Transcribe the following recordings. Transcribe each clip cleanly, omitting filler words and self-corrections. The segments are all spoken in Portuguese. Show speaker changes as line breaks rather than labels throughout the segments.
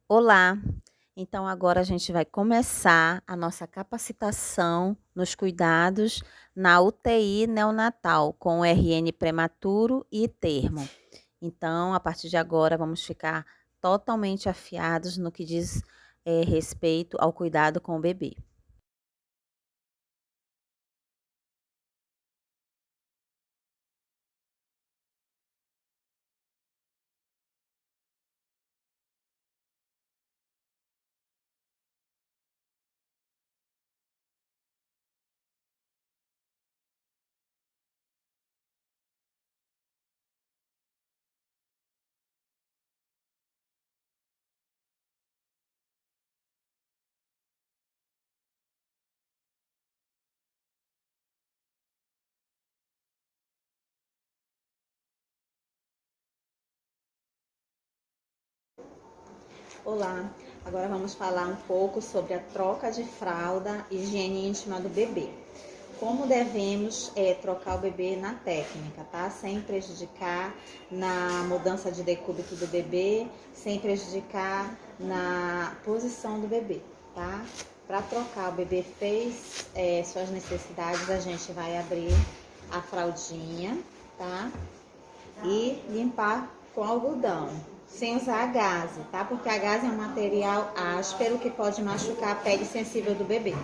Olá! Então, agora a gente vai começar a nossa capacitação nos cuidados na UTI neonatal com o RN prematuro e termo. Então, a partir de agora, vamos ficar totalmente afiados no que diz respeito ao cuidado com o bebê. Olá! Agora vamos falar um pouco sobre a troca de fralda e higiene íntima do bebê. Como devemos trocar o bebê na técnica, tá? Sem prejudicar na mudança de decúbito do bebê, sem prejudicar na posição do bebê, tá? Para trocar, o bebê fez suas necessidades, a gente vai abrir a fraldinha, tá? E limpar com algodão, sem usar a gaze, tá? Porque a gaze é um material áspero que pode machucar a pele sensível do bebê.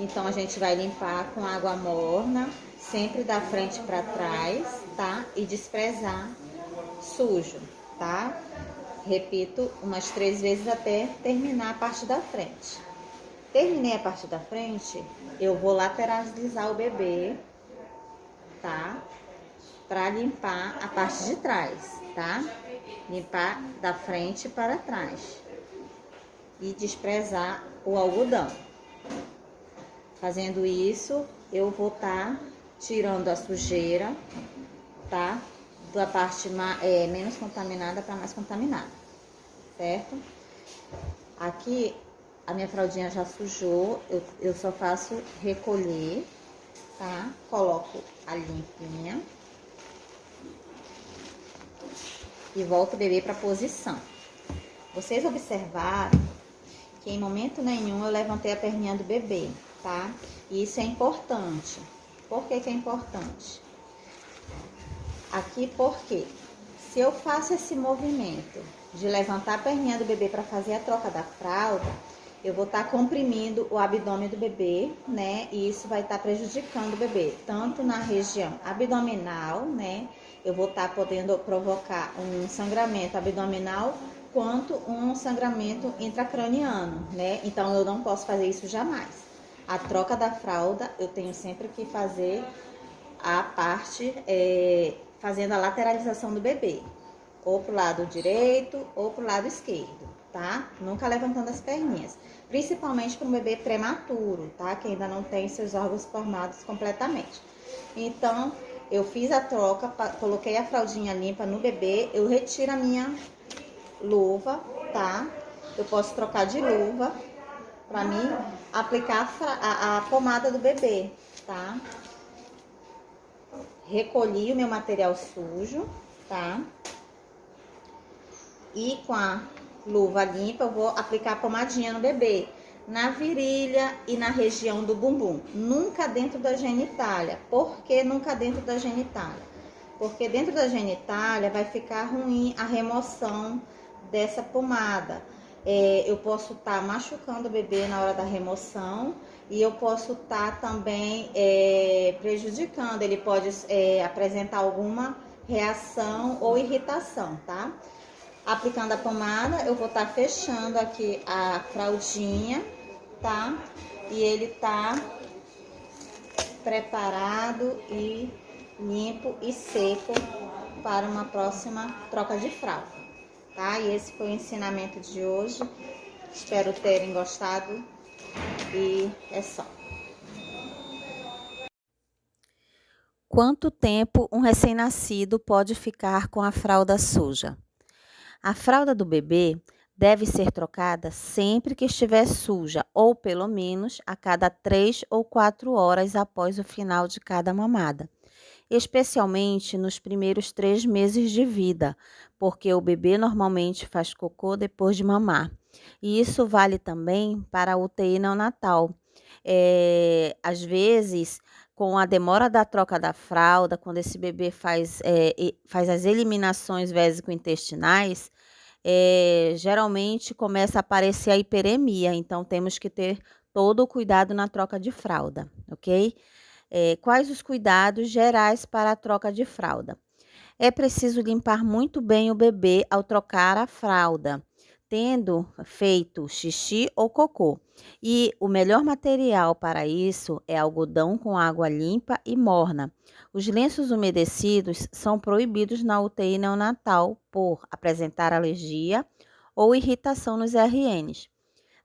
Então, a gente vai limpar com água morna, sempre da frente para trás, tá? E desprezar sujo, tá? Repito umas 3 vezes até terminar a parte da frente. Terminei a parte da frente, eu vou lateralizar o bebê, tá? Para limpar a parte de trás, tá? Limpar da frente para trás. E desprezar o algodão. Fazendo isso, eu vou estar tirando a sujeira, tá? Da parte menos contaminada para mais contaminada, certo? Aqui, a minha fraldinha já sujou, eu só faço recolher, tá? Coloco a limpinha e volto o bebê para a posição. Vocês observaram que em momento nenhum eu levantei a perninha do bebê, tá? E isso é importante. Por que que é importante? Aqui porque se eu faço esse movimento de levantar a perninha do bebê para fazer a troca da fralda, eu vou estar comprimindo o abdômen do bebê, né? E isso vai estar prejudicando o bebê, tanto na região abdominal, né? Eu vou estar podendo provocar um sangramento abdominal quanto um sangramento intracraniano, né? Então, eu não posso fazer isso jamais. A troca da fralda, eu tenho sempre que fazer a parte, fazendo a lateralização do bebê, ou pro lado direito ou pro lado esquerdo, tá? Nunca levantando as perninhas, principalmente para um bebê prematuro, tá? Que ainda não tem seus órgãos formados completamente. Então, eu fiz a troca, coloquei a fraldinha limpa no bebê, eu retiro a minha luva, tá? Eu posso trocar de luva para mim aplicar a pomada do bebê, tá? Recolhi o meu material sujo, tá? E com a luva limpa eu vou aplicar a pomadinha no bebê, na virilha e na região do bumbum, nunca dentro da genitália. Por que nunca dentro da genitália? Porque dentro da genitália vai ficar ruim a remoção dessa pomada. Eu posso estar machucando o bebê na hora da remoção e eu posso estar também prejudicando. Ele pode apresentar alguma reação ou irritação, tá? Aplicando a pomada, eu vou estar fechando aqui a fraldinha, tá? E ele tá preparado e limpo e seco para uma próxima troca de fralda, tá? E esse foi o ensinamento de hoje. Espero terem gostado e é só. Quanto tempo um recém-nascido pode ficar com a fralda suja? A fralda do bebê deve ser trocada sempre que estiver suja, ou pelo menos a cada 3 ou 4 horas após o final de cada mamada.
especialmente nos primeiros 3 meses de vida, porque o bebê normalmente faz cocô depois de mamar. E isso vale também para a UTI neonatal. Às vezes, com a demora da troca da fralda, quando esse bebê faz as eliminações vésico-intestinais, geralmente começa a aparecer a hiperemia, então temos que ter todo o cuidado na troca de fralda, ok? Quais os cuidados gerais para a troca de fralda? É preciso limpar muito bem o bebê ao trocar a fralda, tendo feito xixi ou cocô. E o melhor material para isso é algodão com água limpa e morna. Os lenços umedecidos são proibidos na UTI neonatal por apresentar alergia ou irritação nos RNs.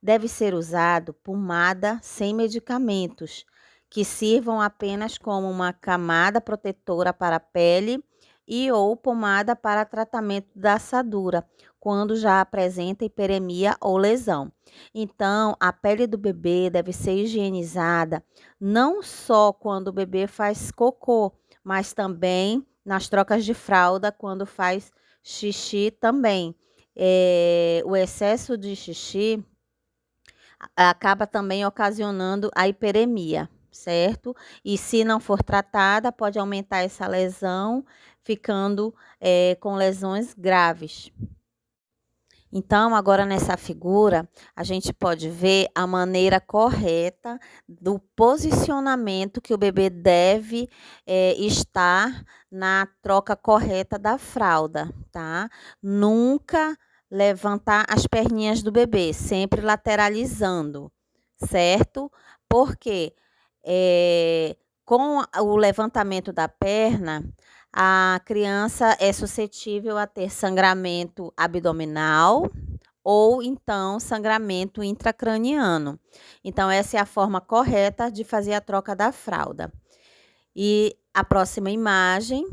Deve ser usado pomada sem medicamentos, que sirvam apenas como uma camada protetora para a pele e ou pomada para tratamento da assadura, quando já apresenta hiperemia ou lesão. Então, a pele do bebê deve ser higienizada não só quando o bebê faz cocô, mas também nas trocas de fralda, quando faz xixi também. O excesso de xixi acaba também ocasionando a hiperemia, certo? E se não for tratada, pode aumentar essa lesão, ficando com lesões graves. Então, agora nessa figura, a gente pode ver a maneira correta do posicionamento que o bebê deve estar na troca correta da fralda, tá? Nunca levantar as perninhas do bebê, sempre lateralizando, certo? Porque com o levantamento da perna, a criança é suscetível a ter sangramento abdominal ou então sangramento intracraniano. Então, essa é a forma correta de fazer a troca da fralda. E a próxima imagem,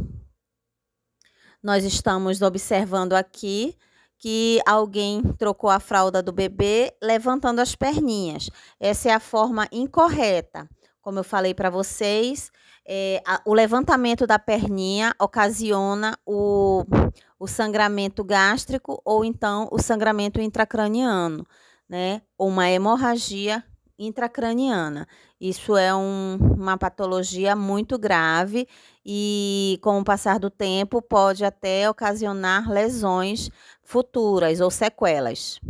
nós estamos observando aqui que alguém trocou a fralda do bebê levantando as perninhas. Essa é a forma incorreta. Como eu falei para vocês, o levantamento da perninha ocasiona o sangramento gástrico ou então o sangramento intracraniano, né? Ou uma hemorragia intracraniana. Isso é uma patologia muito grave e, com o passar do tempo, pode até ocasionar lesões futuras ou sequelas.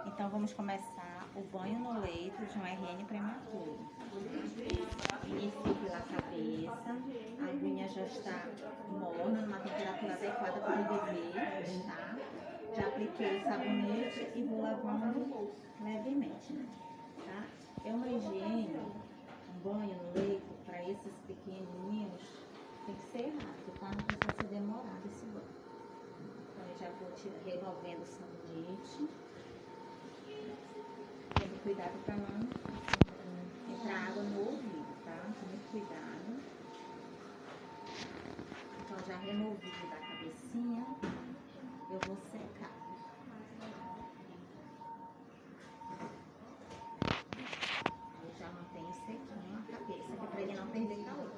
Então, vamos começar o banho no leito de um RN prematuro. Inicio pela cabeça, a aguinha já está morna, numa temperatura adequada para o bebê, tá? Já apliquei o sabonete e vou lavando levemente, né? Tá? É uma higiene, um banho no leito para esses pequenininhos tem que ser rápido, tá? Não precisa ser demorado esse banho. Então, eu já vou removendo o sabonete. Tendo cuidado para não entrar água no ouvido, tá? Com muito cuidado. Então, já removi da cabecinha, eu vou secar. Eu já mantenho sequinho a cabeça, que é para ele não perder calor.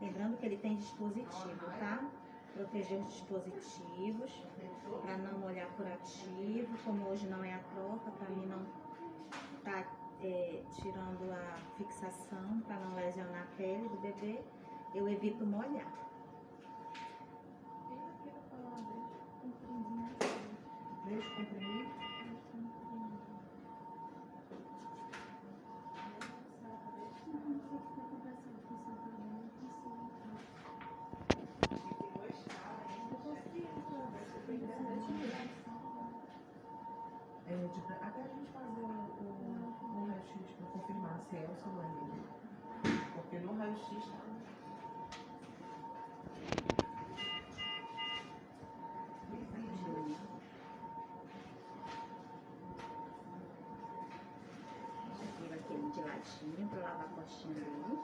Lembrando que ele tem dispositivo, tá? Proteger os dispositivos, para não molhar curativo. Como hoje não é a troca, para mim não tá tirando a fixação para não lesionar a pele do bebê, eu evito molhar.
Até a gente fazer o raio-x para confirmar se é ou se não é mesmo. Porque no raio-x tá.
Vira aquele de ladinho para lavar a coxinha dele.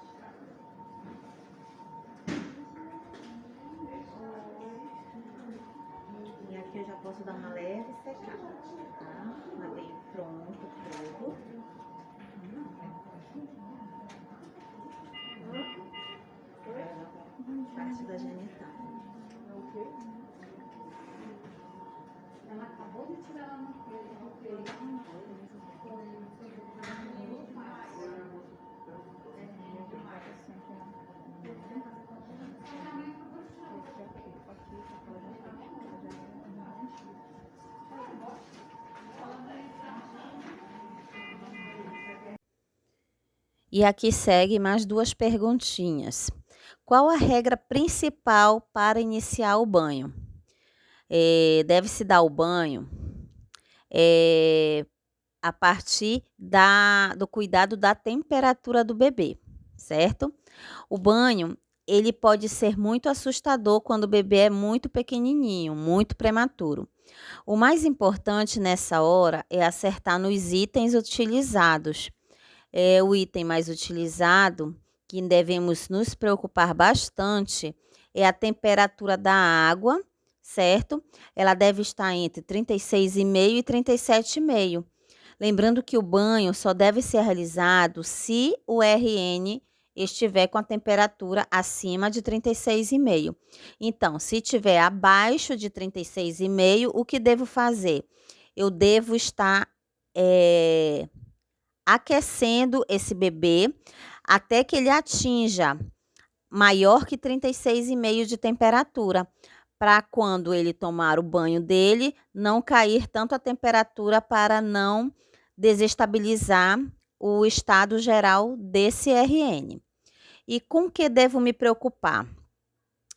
E aqui eu já posso dar uma leve secada, tá? Lavei pronto tudo. Parte da genital. Ela acabou de tirar ela no pelo.
E aqui segue mais duas perguntinhas. Qual a regra principal para iniciar o banho? Deve-se dar o banho a partir do cuidado da temperatura do bebê, certo? O banho, ele pode ser muito assustador quando o bebê é muito pequenininho, muito prematuro. O mais importante nessa hora é acertar nos itens utilizados. O item mais utilizado, que devemos nos preocupar bastante, é a temperatura da água, certo? Ela deve estar entre 36,5 e 37,5. Lembrando que o banho só deve ser realizado se o RN estiver com a temperatura acima de 36,5. Então, se estiver abaixo de 36,5, o que devo fazer? Eu devo estar aquecendo esse bebê até que ele atinja maior que 36,5 de temperatura, para quando ele tomar o banho dele, não cair tanto a temperatura para não desestabilizar o estado geral desse RN. E com que devo me preocupar?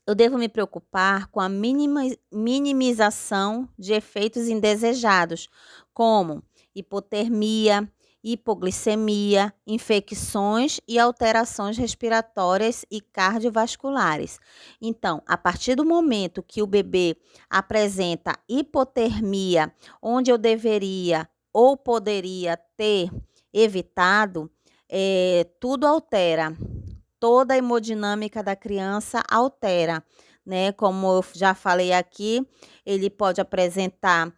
Eu devo me preocupar com a minimização de efeitos indesejados, como hipotermia, hipoglicemia, infecções e alterações respiratórias e cardiovasculares. Então, a partir do momento que o bebê apresenta hipotermia, onde eu deveria ou poderia ter evitado, tudo altera. Toda a hemodinâmica da criança altera, né? Como eu já falei aqui, ele pode apresentar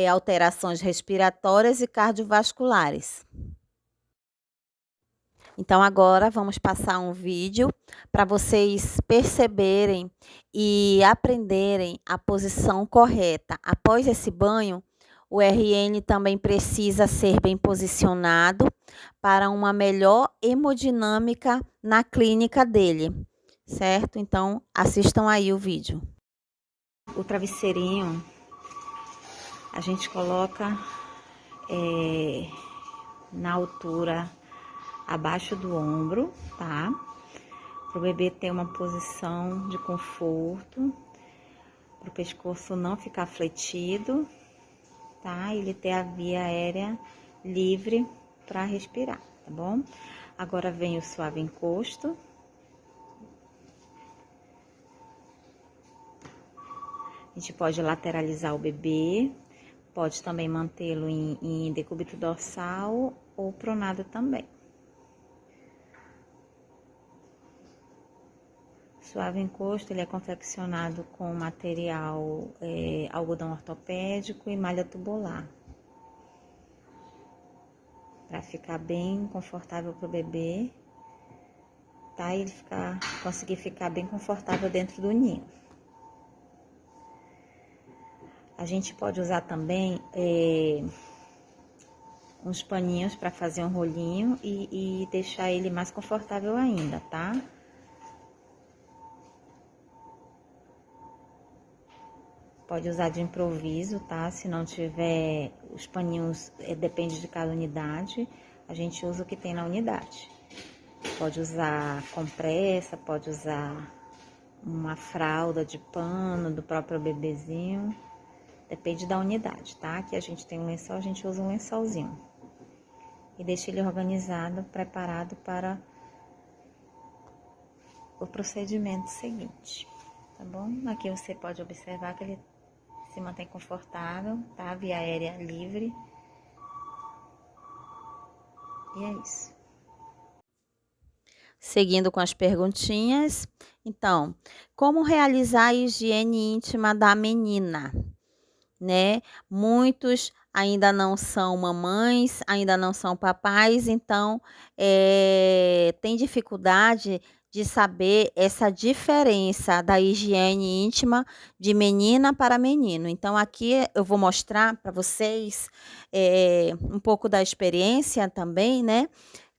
alterações respiratórias e cardiovasculares. Então, agora vamos passar um vídeo para vocês perceberem e aprenderem a posição correta. Após esse banho, o RN também precisa ser bem posicionado para uma melhor hemodinâmica na clínica dele, certo? Então, assistam aí o vídeo.
O travesseirinho a gente coloca na altura abaixo do ombro, tá? Para o bebê ter uma posição de conforto, para o pescoço não ficar fletido, tá? Ele ter a via aérea livre para respirar, tá bom? Agora vem o suave encosto. A gente pode lateralizar o bebê, pode também mantê-lo em decúbito dorsal ou pronado também. Suave encosto, ele é confeccionado com material algodão ortopédico e malha tubular, para ficar bem confortável para o bebê, tá? E ele conseguir ficar bem confortável dentro do ninho. A gente pode usar também
uns paninhos para fazer um rolinho e deixar ele mais confortável ainda, tá? Pode usar de improviso, tá? Se não tiver os paninhos, depende de cada unidade, a gente usa o que tem na unidade. Pode usar compressa, pode usar uma fralda de pano do próprio bebezinho, depende da unidade, tá? Aqui a gente tem um lençol, a gente usa um lençolzinho. E deixa ele organizado, preparado para o procedimento seguinte, tá bom? Aqui você pode observar que ele se mantém confortável, tá? Via aérea livre. E é isso. Seguindo com as perguntinhas. Então, como realizar a higiene íntima da menina, né? Muitos ainda não são mamães, ainda não são papais, então tem dificuldade de saber essa diferença da higiene íntima de menina para menino. Então, aqui eu vou mostrar para vocês um pouco da experiência também, né?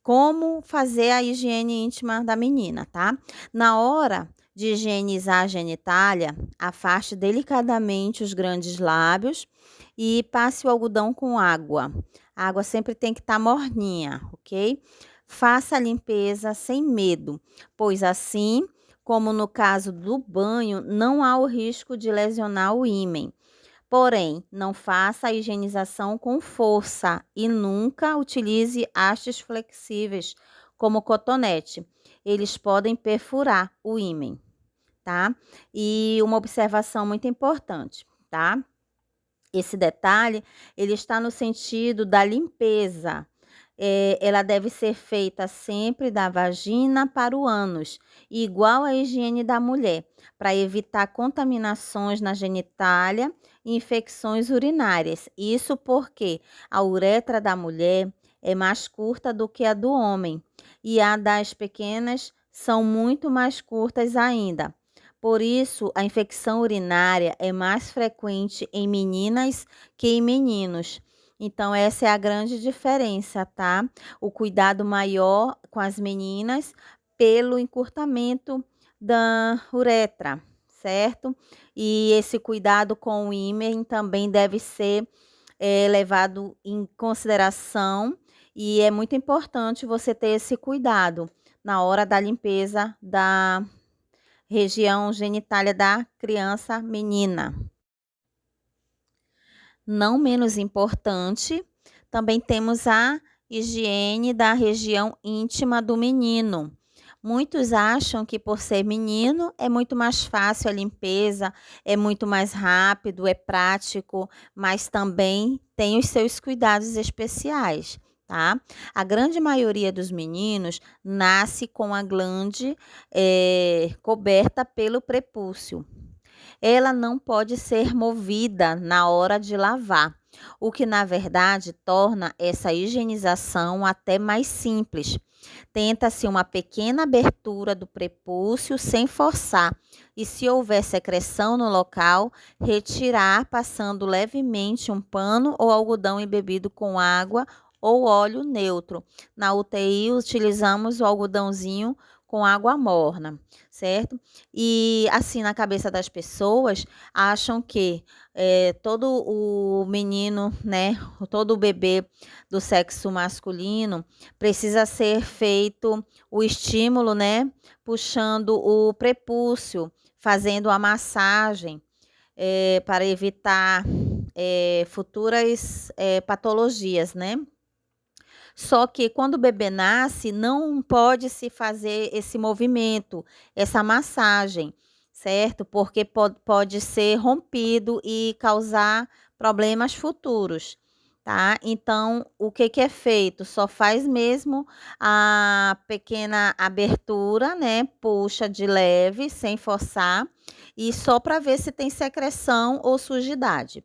Como fazer a higiene íntima da menina, tá? Na hora de higienizar a genitália, afaste delicadamente os grandes lábios e passe o algodão com água. A água sempre tem que estar morninha, ok? Faça a limpeza sem medo, pois assim, como no caso do banho, não há o risco de lesionar o ímen. Porém, não faça a higienização com força e nunca utilize hastes flexíveis, como cotonete. Eles podem perfurar o ímen, tá? E uma observação muito importante, tá? Esse detalhe, ele está no sentido da limpeza. Ela deve ser feita sempre da vagina para o ânus, igual à higiene da mulher, para evitar contaminações na genitália e infecções urinárias. Isso porque a uretra da mulher é mais curta do que a do homem e a das pequenas são muito mais curtas ainda. Por isso, a infecção urinária é mais frequente em meninas que em meninos. Então, essa é a grande diferença, tá? O cuidado maior com as meninas pelo encurtamento da uretra, certo? E esse cuidado com o ímen também deve ser levado em consideração e é muito importante você ter esse cuidado na hora da limpeza da região genitália da criança menina. Não menos importante, também temos a higiene da região íntima do menino. Muitos acham que por ser menino é muito mais fácil a limpeza, é muito mais rápido, é prático, mas também tem os seus cuidados especiais, tá? A grande maioria dos meninos nasce com a glande coberta pelo prepúcio. Ela não pode ser movida na hora de lavar, o que na verdade torna essa higienização até mais simples. Tenta-se uma pequena abertura do prepúcio sem forçar e, se houver secreção no local, retirar passando levemente um pano ou algodão embebido com água ou óleo neutro. Na UTI utilizamos o algodãozinho com água morna, certo? E assim, na cabeça das pessoas, acham que todo o menino, né, todo o bebê do sexo masculino precisa ser feito o estímulo, né, puxando o prepúcio, fazendo a massagem para evitar futuras patologias, né? Só que quando o bebê nasce, não pode se fazer esse movimento, essa massagem, certo? Porque pode ser rompido e causar problemas futuros, tá? Então, o que é feito? Só faz mesmo a pequena abertura, né? Puxa de leve, sem forçar, e só para ver se tem secreção ou sujidade,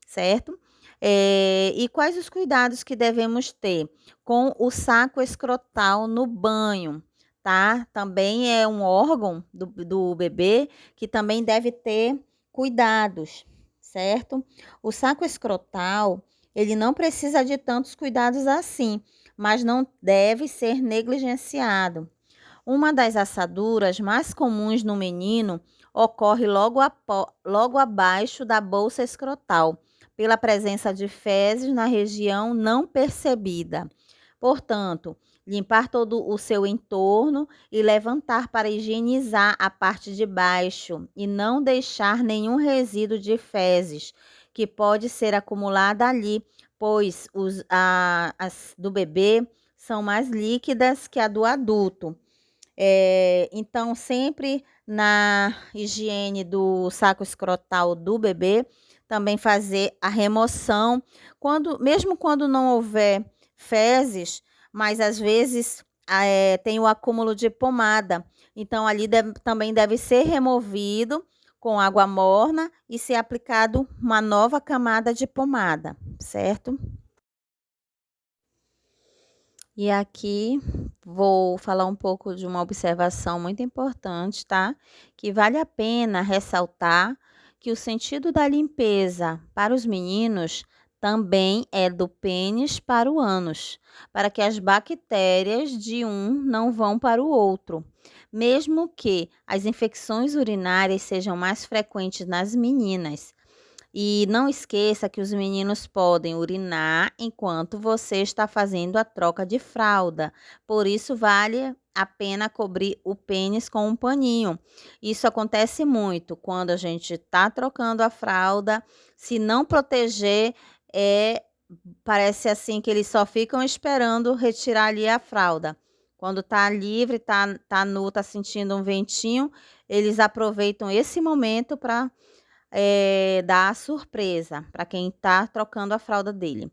certo? E quais os cuidados que devemos ter com o saco escrotal no banho, tá? Também é um órgão do bebê que também deve ter cuidados, certo? O saco escrotal, ele não precisa de tantos cuidados assim, mas não deve ser negligenciado. Uma das assaduras mais comuns no menino ocorre logo abaixo da bolsa escrotal, pela presença de fezes na região não percebida. Portanto, limpar todo o seu entorno e levantar para higienizar a parte de baixo e não deixar nenhum resíduo de fezes que pode ser acumulado ali, pois as do bebê são mais líquidas que a do adulto. Então, sempre na higiene do saco escrotal do bebê, também fazer a remoção, mesmo quando não houver fezes, mas às vezes tem o acúmulo de pomada. Então, ali também deve ser removido com água morna e ser aplicado uma nova camada de pomada, certo? E aqui vou falar um pouco de uma observação muito importante, tá? Que vale a pena ressaltar que o sentido da limpeza para os meninos também é do pênis para o ânus, para que as bactérias de um não vão para o outro. Mesmo que as infecções urinárias sejam mais frequentes nas meninas, e não esqueça que os meninos podem urinar enquanto você está fazendo a troca de fralda. Por isso, vale a pena cobrir o pênis com um paninho. Isso acontece muito quando a gente está trocando a fralda. Se não proteger, parece assim que eles só ficam esperando retirar ali a fralda. Quando está livre, tá nu, está sentindo um ventinho, eles aproveitam esse momento para dar a surpresa para quem está trocando a fralda dele.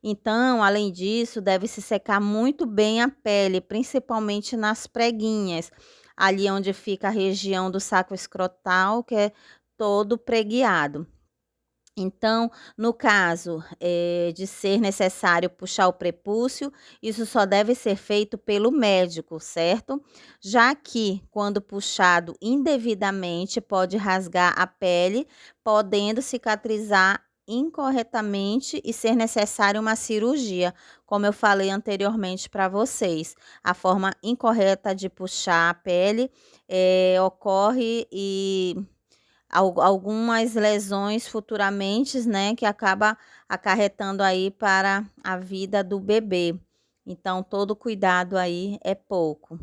Então, além disso, deve-se secar muito bem a pele, principalmente nas preguinhas, ali onde fica a região do saco escrotal, que é todo preguiado. Então, no caso de ser necessário puxar o prepúcio, isso só deve ser feito pelo médico, certo? Já que, quando puxado indevidamente, pode rasgar a pele, podendo cicatrizar incorretamente e ser necessária uma cirurgia, como eu falei anteriormente para vocês. A forma incorreta de puxar a pele ocorre e algumas lesões futuramente, né, que acaba acarretando aí para a vida do bebê. Então, todo cuidado aí é pouco.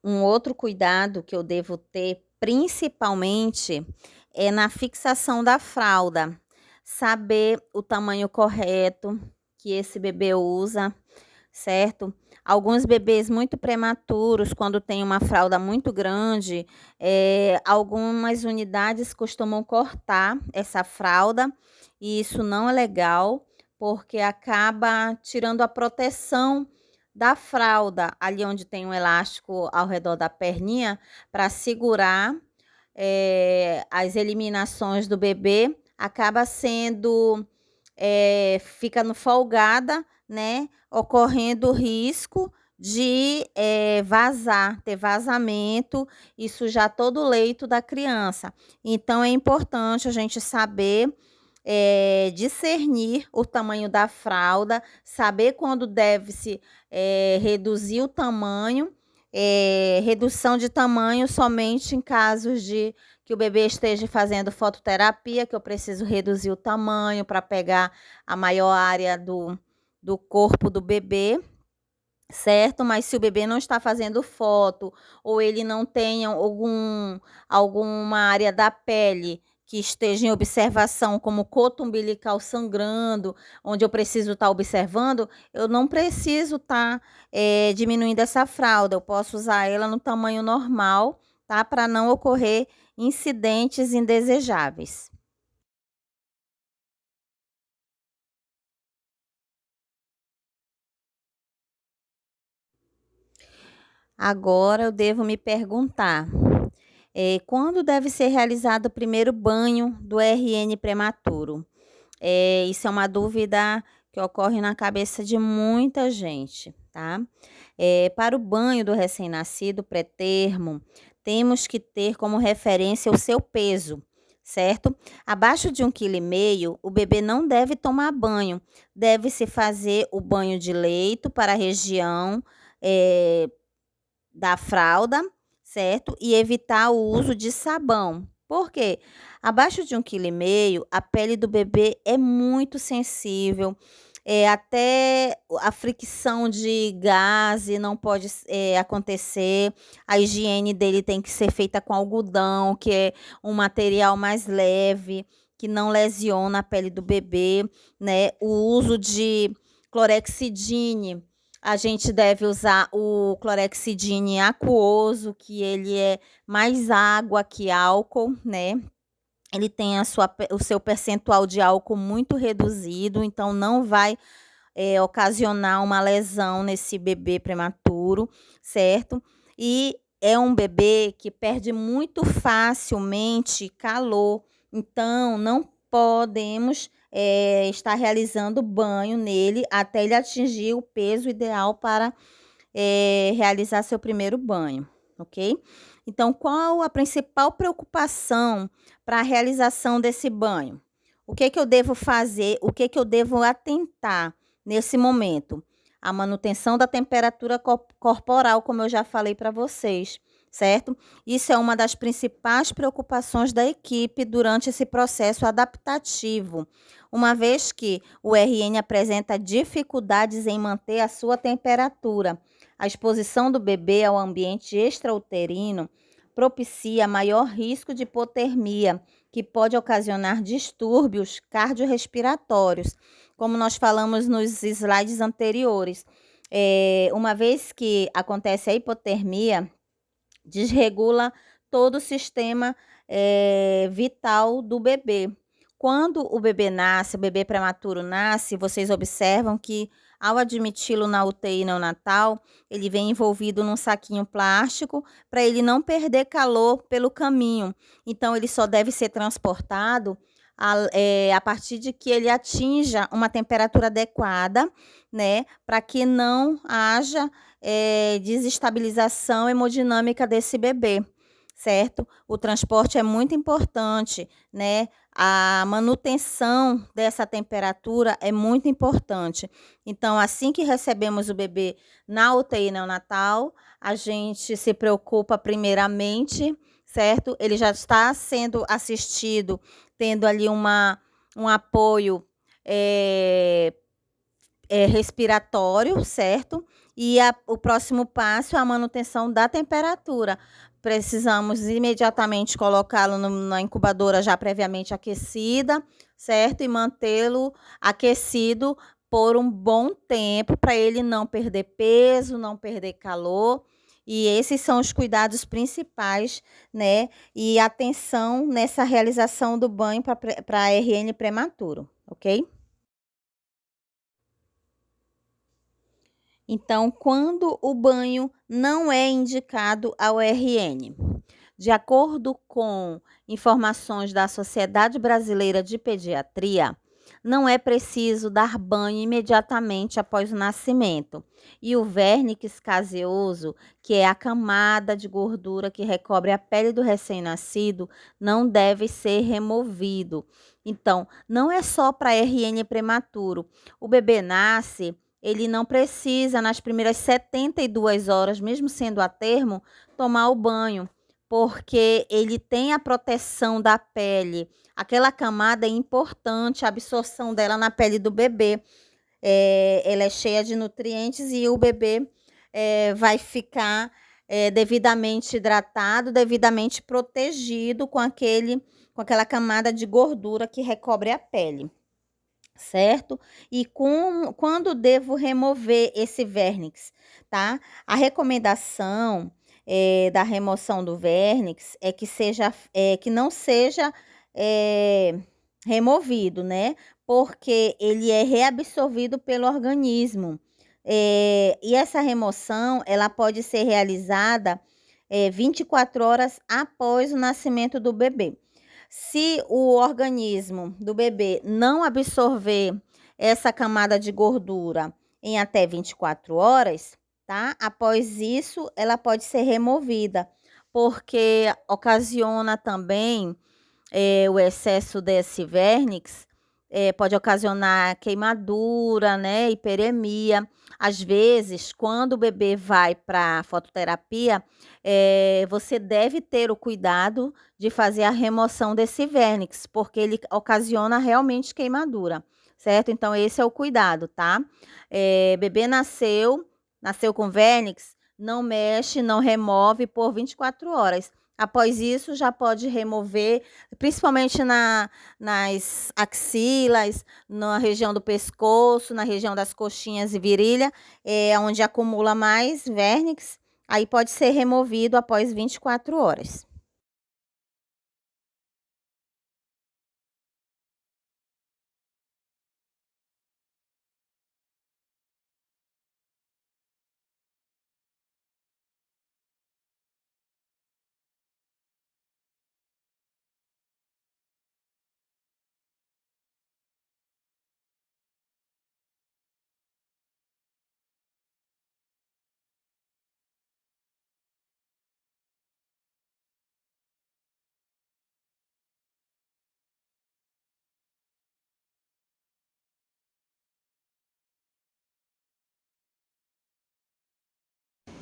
Um outro cuidado que eu devo ter, principalmente, é na fixação da fralda. Saber o tamanho correto que esse bebê usa, certo? Alguns bebês muito prematuros, quando tem uma fralda muito grande, algumas unidades costumam cortar essa fralda e isso não é legal, porque acaba tirando a proteção da fralda, ali onde tem um elástico ao redor da perninha, para segurar as eliminações do bebê, acaba sendo, ficando folgada, né? Ocorrendo risco de vazar, ter vazamento e sujar todo o leito da criança. Então, é importante a gente saber discernir o tamanho da fralda, saber quando deve-se reduzir o tamanho, redução de tamanho somente em casos de que o bebê esteja fazendo fototerapia, que eu preciso reduzir o tamanho para pegar a maior área do corpo do bebê, certo? Mas se o bebê não está fazendo foto ou ele não tem alguma área da pele que esteja em observação, como coto umbilical sangrando, onde eu preciso estar observando, eu não preciso estar diminuindo essa fralda. Eu posso usar ela no tamanho normal, tá? Para não ocorrer incidentes indesejáveis. Agora eu devo me perguntar, quando deve ser realizado o primeiro banho do RN prematuro? Isso é uma dúvida que ocorre na cabeça de muita gente, tá? Para o banho do recém-nascido pré-termo, temos que ter como referência o seu peso, certo? Abaixo de 1,5 kg, o bebê não deve tomar banho. Deve-se fazer o banho de leito para a região da fralda, certo? E evitar o uso de sabão. Por quê? Abaixo de 1,5 kg, a pele do bebê é muito sensível. Até a fricção de gase não pode acontecer. A higiene dele tem que ser feita com algodão, que é um material mais leve, que não lesiona a pele do bebê, né? O uso de clorexidine, a gente deve usar o clorexidine aquoso, que ele é mais água que álcool, né? Ele tem o seu percentual de álcool muito reduzido, então não vai ocasionar uma lesão nesse bebê prematuro, certo? E é um bebê que perde muito facilmente calor, então não podemos estar realizando banho nele até ele atingir o peso ideal para realizar seu primeiro banho, ok? Então, qual a principal preocupação para a realização desse banho? O que eu devo fazer? O que eu devo atentar nesse momento? A manutenção da temperatura corporal, como eu já falei para vocês, certo? Isso é uma das principais preocupações da equipe durante esse processo adaptativo, uma vez que o RN apresenta dificuldades em manter a sua temperatura. A exposição do bebê ao ambiente extrauterino propicia maior risco de hipotermia, que pode ocasionar distúrbios cardiorrespiratórios, como nós falamos nos slides anteriores. Uma vez que acontece a hipotermia, desregula todo o sistema vital do bebê. Quando o bebê nasce, o bebê prematuro nasce, vocês observam que ao admiti-lo na UTI neonatal, ele vem envolvido num saquinho plástico para ele não perder calor pelo caminho. Então, ele só deve ser transportado a partir de que ele atinja uma temperatura adequada, né, para que não haja desestabilização hemodinâmica desse bebê, certo? O transporte é muito importante, né? A manutenção dessa temperatura é muito importante. Então, assim que recebemos o bebê na UTI neonatal, a gente se preocupa primeiramente, certo? Ele já está sendo assistido, tendo ali um apoio respiratório, certo? E o próximo passo é a manutenção da temperatura. Precisamos imediatamente colocá-lo na incubadora já previamente aquecida, certo? E mantê-lo aquecido por um bom tempo para ele não perder peso, não perder calor. E esses são os cuidados principais, né? E atenção nessa realização do banho para RN prematuro, ok? Então, quando o banho não é indicado ao RN? De acordo com informações da Sociedade Brasileira de Pediatria, não é preciso dar banho imediatamente após o nascimento. E o vernix caseoso, que é a camada de gordura que recobre a pele do recém-nascido, não deve ser removido. Então, não é só para RN prematuro. O bebê nasce, ele não precisa, nas primeiras 72 horas, mesmo sendo a termo, tomar o banho, porque ele tem a proteção da pele. Aquela camada é importante, a absorção dela na pele do bebê. Ela é cheia de nutrientes e o bebê vai ficar devidamente hidratado, devidamente protegido com aquela camada de gordura que recobre a pele, certo? E quando devo remover esse vernix, tá? A recomendação da remoção do vernix é que não seja removido, né? Porque ele é reabsorvido pelo organismo. E essa remoção, ela pode ser realizada 24 horas após o nascimento do bebê. Se o organismo do bebê não absorver essa camada de gordura em até 24 horas, tá? Após isso, ela pode ser removida, porque ocasiona também o excesso desse vernix, pode ocasionar queimadura, né, hiperemia. Às vezes, quando o bebê vai para fototerapia, você deve ter o cuidado de fazer a remoção desse vernix, porque ele ocasiona realmente queimadura, certo? Então, esse é o cuidado, tá? Bebê nasceu com vernix, não mexe, não remove por 24 horas. Após isso, já pode remover, principalmente nas axilas, na região do pescoço, na região das coxinhas e virilha, onde acumula mais vernix, aí pode ser removido após 24 horas.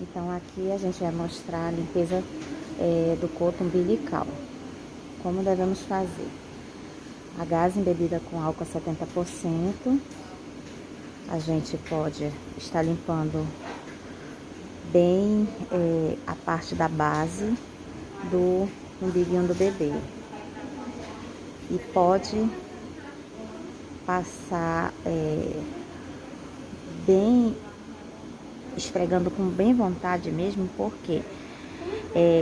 Então aqui a gente vai mostrar a limpeza do coto umbilical. Como devemos fazer? A gás embebida com álcool a 70%. A gente pode estar limpando bem a parte da base do umbiguinho do bebê. E pode passar bem, esfregando com bem vontade mesmo, porque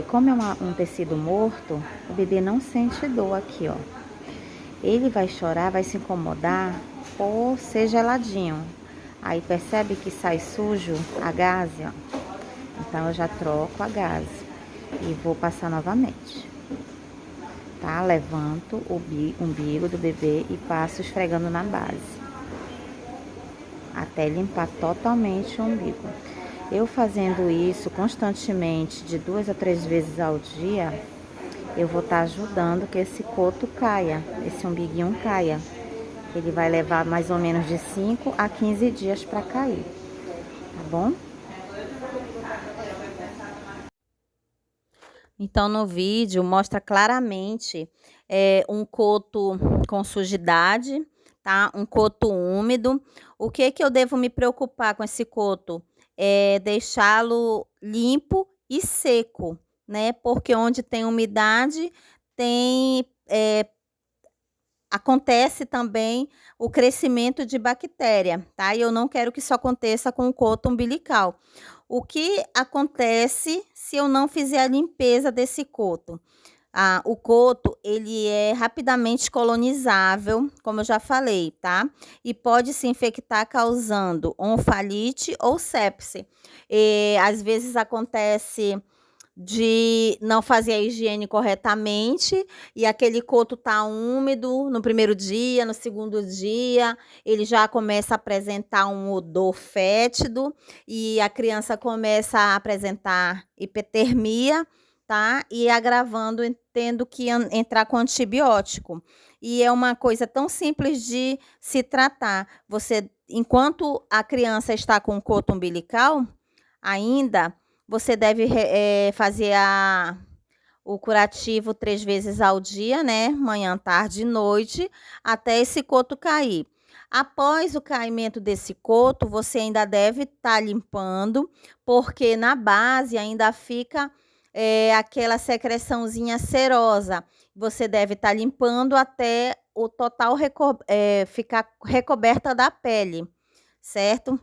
como é um tecido morto, o bebê não sente dor aqui, ó. Ele vai chorar, vai se incomodar por ser geladinho. Aí percebe que sai sujo a gaze, ó. Então eu já troco a gaze e vou passar novamente. Tá? Levanto o umbigo do bebê e passo esfregando na base, até limpar totalmente o umbigo. Eu fazendo isso constantemente, de 2 a 3 vezes ao dia, eu vou estar ajudando que esse coto caia, esse umbiguinho caia. Ele vai levar mais ou menos de 5 a 15 dias para cair, tá bom?
Então, no vídeo mostra claramente um coto com sujidade, tá? Um coto úmido. O que que eu devo me preocupar com esse coto? É deixá-lo limpo e seco, né? Porque onde tem umidade tem acontece também o crescimento de bactéria, tá? E eu não quero que isso aconteça com o coto umbilical. O que acontece se eu não fizer a limpeza desse coto? O coto, ele é rapidamente colonizável, como eu já falei, tá? E pode se infectar causando onfalite ou sepse. Às vezes acontece de não fazer a higiene corretamente e aquele coto tá úmido no primeiro dia, no segundo dia, ele já começa a apresentar um odor fétido e a criança começa a apresentar hipertermia, tá? E agravando, tendo que entrar com antibiótico. E é uma coisa tão simples de se tratar. Você, enquanto a criança está com coto umbilical, ainda você deve fazer o curativo 3 vezes ao dia, né? Manhã, tarde e noite, até esse coto cair. Após o caimento desse coto, você ainda deve estar limpando, porque na base ainda fica aquela secreçãozinha serosa. Você deve estar limpando até o total ficar recoberta da pele, certo?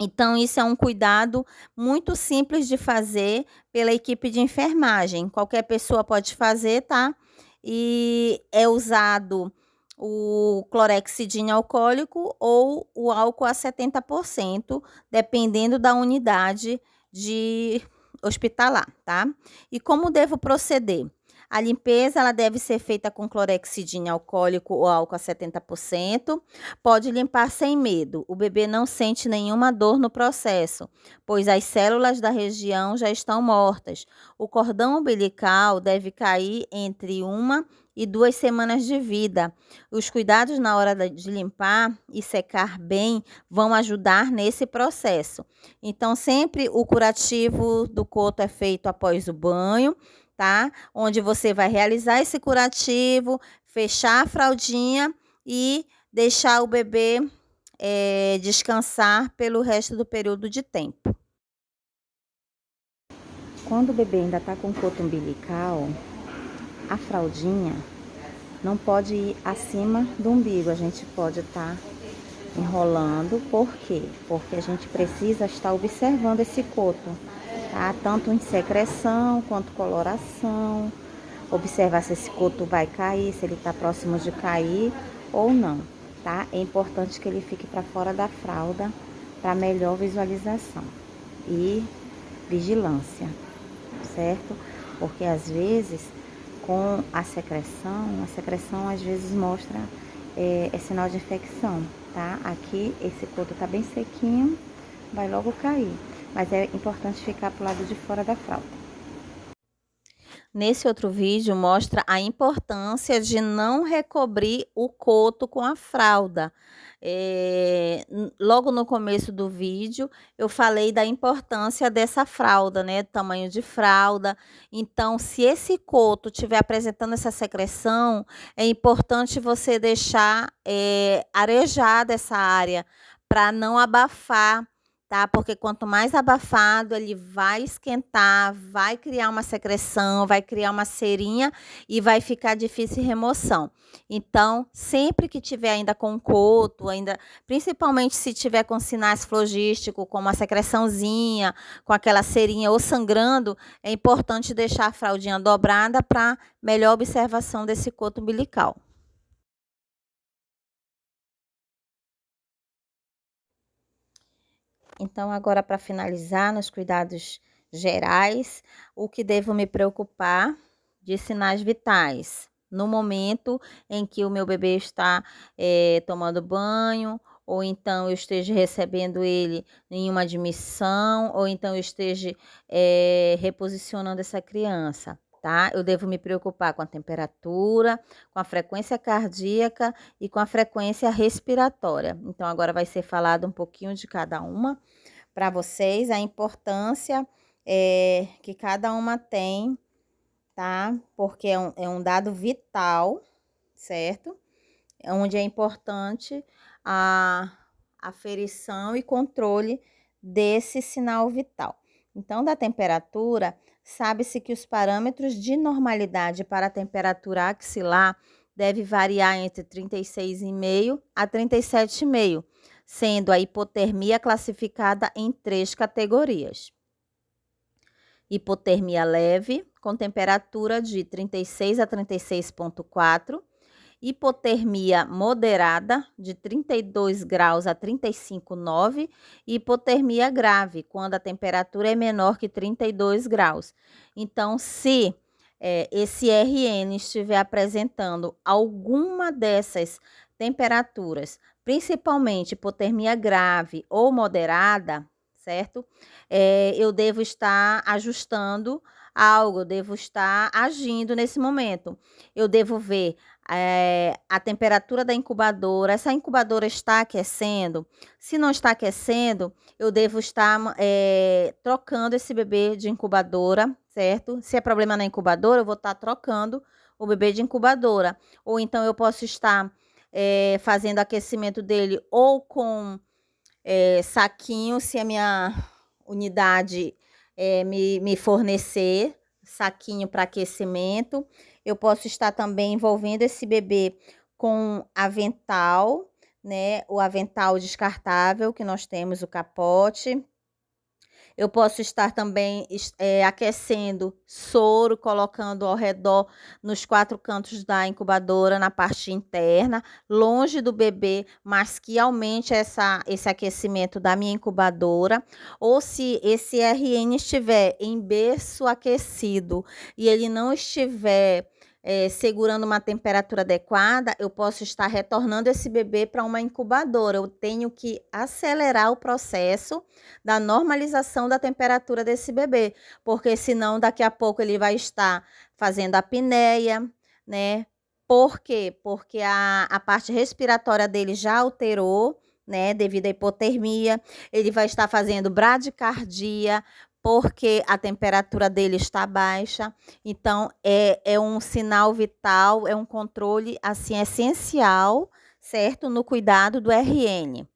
Então, isso é um cuidado muito simples de fazer pela equipe de enfermagem. Qualquer pessoa pode fazer, tá? E é usado o clorexidina alcoólico ou o álcool a 70%, dependendo da unidade de hospitalar, tá? E como devo proceder? A limpeza ela deve ser feita com clorexidina alcoólico ou álcool a 70%. Pode limpar sem medo. O bebê não sente nenhuma dor no processo, pois as células da região já estão mortas. O cordão umbilical deve cair entre 1 e 2 semanas de vida. Os cuidados na hora de limpar e secar bem vão ajudar nesse processo. Então, sempre o curativo do coto é feito após o banho, tá? Onde você vai realizar esse curativo, fechar a fraldinha e deixar o bebê descansar pelo resto do período de tempo. Quando o bebê ainda está com coto umbilical, a fraldinha não pode ir acima do umbigo. A gente pode estar enrolando. Por quê? Porque a gente precisa estar observando esse coto, tá? Tanto em secreção quanto coloração. Observar se esse coto vai cair, se ele está próximo de cair ou não, tá? É importante que ele fique para fora da fralda para melhor visualização e vigilância, certo? Porque às vezes com a secreção às vezes mostra sinal de infecção, tá? Aqui esse coto tá bem sequinho, vai logo cair, mas é importante ficar pro lado de fora da fralda. Nesse outro vídeo mostra a importância de não recobrir o coto com a fralda. Logo no começo do vídeo eu falei da importância dessa fralda, né? Tamanho de fralda. Então, se esse coto estiver apresentando essa secreção, é importante você deixar arejada essa área para não abafar, tá? Porque quanto mais abafado, ele vai esquentar, vai criar uma secreção, vai criar uma cerinha e vai ficar difícil remoção. Então, sempre que tiver ainda com coto, principalmente se tiver com sinais flogísticos, como a secreçãozinha, com aquela cerinha ou sangrando, é importante deixar a fraldinha dobrada para melhor observação desse coto umbilical. Então, agora para finalizar, nos cuidados gerais, o que devo me preocupar de sinais vitais? No momento em que o meu bebê está tomando banho, ou então eu esteja recebendo ele em uma admissão, ou então eu esteja reposicionando essa criança, tá? Eu devo me preocupar com a temperatura, com a frequência cardíaca e com a frequência respiratória. Então, agora vai ser falado um pouquinho de cada uma para vocês, a importância que cada uma tem, tá? Porque é um dado vital, certo? Onde é importante a aferição e controle desse sinal vital. Então, da temperatura, sabe-se que os parâmetros de normalidade para a temperatura axilar deve variar entre 36,5 a 37,5, sendo a hipotermia classificada em 3 categorias. Hipotermia leve, com temperatura de 36 a 36,4, hipotermia moderada, de 32 graus a 35,9, e hipotermia grave, quando a temperatura é menor que 32 graus. Então, se esse RN estiver apresentando alguma dessas temperaturas, principalmente hipotermia grave ou moderada, certo? Eu devo estar ajustando algo, eu devo estar agindo nesse momento. Eu devo ver a temperatura da incubadora, essa incubadora está aquecendo? Se não está aquecendo, eu devo estar trocando esse bebê de incubadora, certo? Se é problema na incubadora, eu vou estar trocando o bebê de incubadora. Ou então eu posso estar fazendo aquecimento dele ou com saquinho, se a minha unidade me fornecer saquinho para aquecimento. Eu posso estar também envolvendo esse bebê com avental, né? O avental descartável, que nós temos o capote. Eu posso estar também aquecendo soro, colocando ao redor nos 4 cantos da incubadora, na parte interna, longe do bebê, mas que aumente esse aquecimento da minha incubadora. Ou se esse RN estiver em berço aquecido e ele não estiver segurando uma temperatura adequada, eu posso estar retornando esse bebê para uma incubadora. Eu tenho que acelerar o processo da normalização da temperatura desse bebê, porque senão daqui a pouco ele vai estar fazendo apneia, né? Por quê? Porque a parte respiratória dele já alterou, né, devido à hipotermia. Ele vai estar fazendo bradicardia, porque a temperatura dele está baixa. Então, é um sinal vital, é um controle, assim, essencial, certo? No cuidado do RN.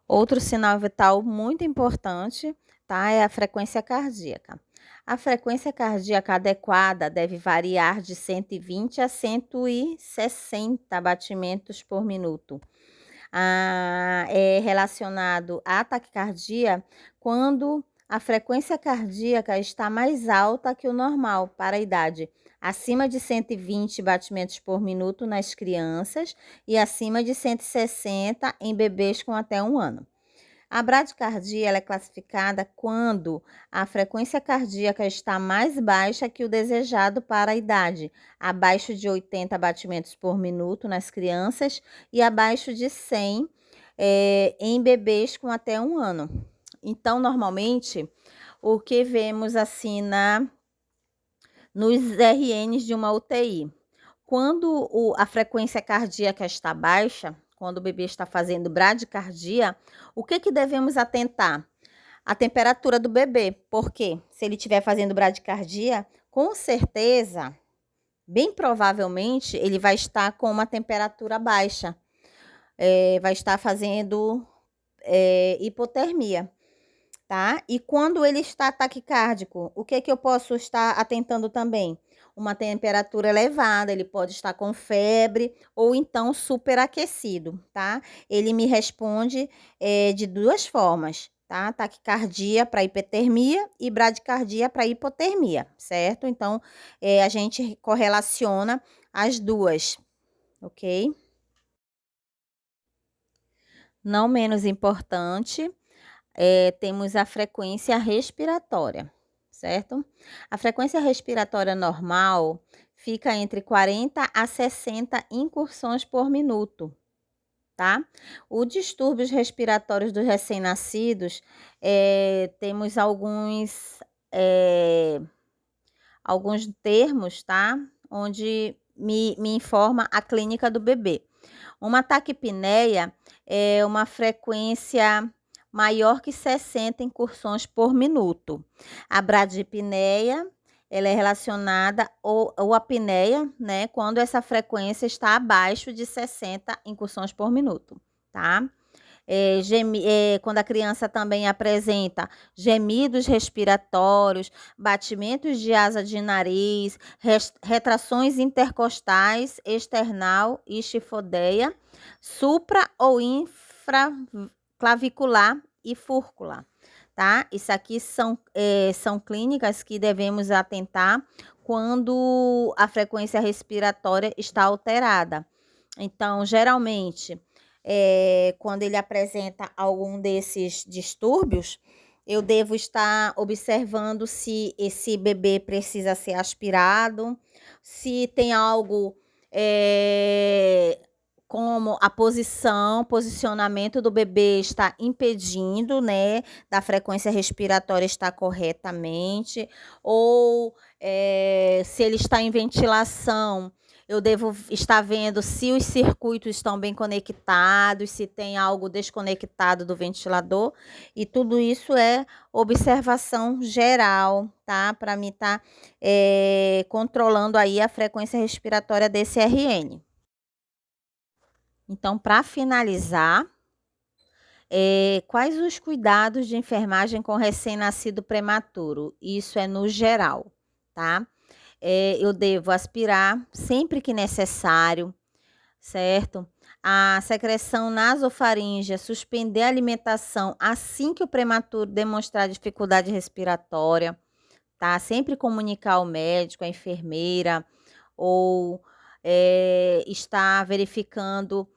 Outro sinal vital muito importante, tá? É a frequência cardíaca. A frequência cardíaca adequada deve variar de 120 a 160 batimentos por minuto. É relacionado à taquicardia quando a frequência cardíaca está mais alta que o normal para a idade, acima de 120 batimentos por minuto nas crianças e acima de 160 em bebês com até 1 ano. A bradicardia ela é classificada quando a frequência cardíaca está mais baixa que o desejado para a idade, abaixo de 80 batimentos por minuto nas crianças e abaixo de 100 em bebês com até 1 ano. Então, normalmente, o que vemos assim nos RNs de uma UTI? Quando a frequência cardíaca está baixa, quando o bebê está fazendo bradicardia, o que devemos atentar? A temperatura do bebê, porque se ele estiver fazendo bradicardia, com certeza, bem provavelmente, ele vai estar com uma temperatura baixa, vai estar fazendo hipotermia, tá? E quando ele está taquicárdico, o que eu posso estar atentando também? Uma temperatura elevada, ele pode estar com febre ou então superaquecido, tá? Ele me responde de 2 formas, tá? Taquicardia para hipotermia e bradicardia para hipotermia, certo? Então, a gente correlaciona as duas, ok? Não menos importante, temos a frequência respiratória, certo? A frequência respiratória normal fica entre 40 a 60 incursões por minuto, tá? Os distúrbios respiratórios dos recém-nascidos, temos alguns termos, tá? Onde me informa a clínica do bebê. Uma taquipneia é uma frequência maior que 60 incursões por minuto. A bradipneia, ela é relacionada ou apneia, né, quando essa frequência está abaixo de 60 incursões por minuto, tá? Quando a criança também apresenta gemidos respiratórios, batimentos de asa de nariz, retrações intercostais, external e chifodeia, supra ou infraclavicular e fúrcula, tá? Isso aqui são clínicas que devemos atentar quando a frequência respiratória está alterada. Então, geralmente, quando ele apresenta algum desses distúrbios, eu devo estar observando se esse bebê precisa ser aspirado, se tem algo como a posicionamento do bebê está impedindo, né, da frequência respiratória estar corretamente, ou se ele está em ventilação, eu devo estar vendo se os circuitos estão bem conectados, se tem algo desconectado do ventilador, e tudo isso é observação geral, tá? Para mim estar controlando aí a frequência respiratória desse RN. Então, para finalizar, quais os cuidados de enfermagem com recém-nascido prematuro? Isso é no geral, tá? Eu devo aspirar sempre que necessário, certo? A secreção nasofaríngea, suspender a alimentação assim que o prematuro demonstrar dificuldade respiratória, tá? Sempre comunicar ao médico, à enfermeira, ou estar verificando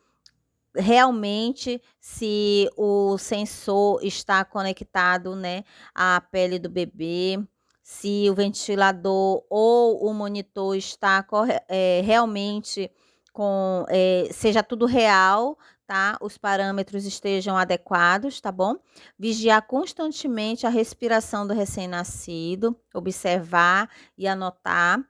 realmente se o sensor está conectado, né, à pele do bebê, se o ventilador ou o monitor está realmente seja tudo real, tá? Os parâmetros estejam adequados, tá bom? Vigiar constantemente a respiração do recém-nascido, observar e anotar,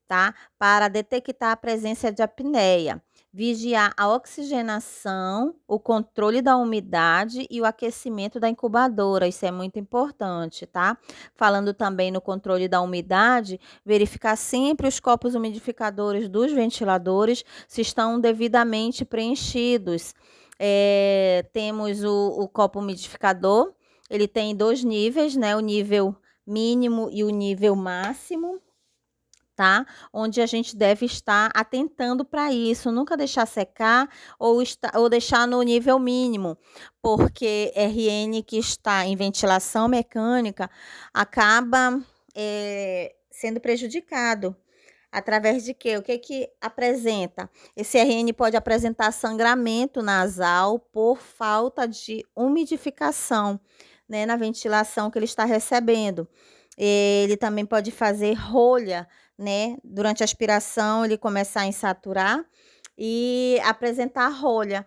tá? Para detectar a presença de apneia. Vigiar a oxigenação, o controle da umidade e o aquecimento da incubadora. Isso é muito importante, tá? Falando também no controle da umidade, verificar sempre os copos umidificadores dos ventiladores se estão devidamente preenchidos. Temos o copo umidificador, ele tem 2 níveis, né? O nível mínimo e o nível máximo, tá? Onde a gente deve estar atentando para isso, nunca deixar secar ou deixar no nível mínimo, porque RN que está em ventilação mecânica acaba sendo prejudicado. Através de quê? O que que apresenta? Esse RN pode apresentar sangramento nasal por falta de umidificação, né, na ventilação que ele está recebendo. Ele também pode fazer rolha, né? Durante a aspiração, ele começar a insaturar e apresentar rolha,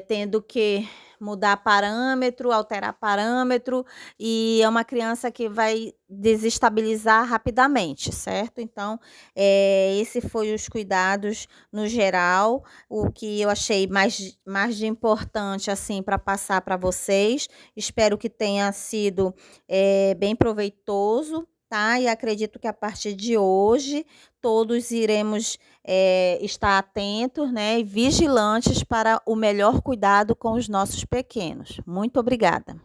tendo que mudar parâmetro, alterar parâmetro, e é uma criança que vai desestabilizar rapidamente, certo? Então, esse foi os cuidados no geral, o que eu achei mais de importante, assim, para passar para vocês. Espero que tenha sido bem proveitoso, tá? E acredito que a partir de hoje todos iremos estar atentos, né, e vigilantes para o melhor cuidado com os nossos pequenos. Muito obrigada.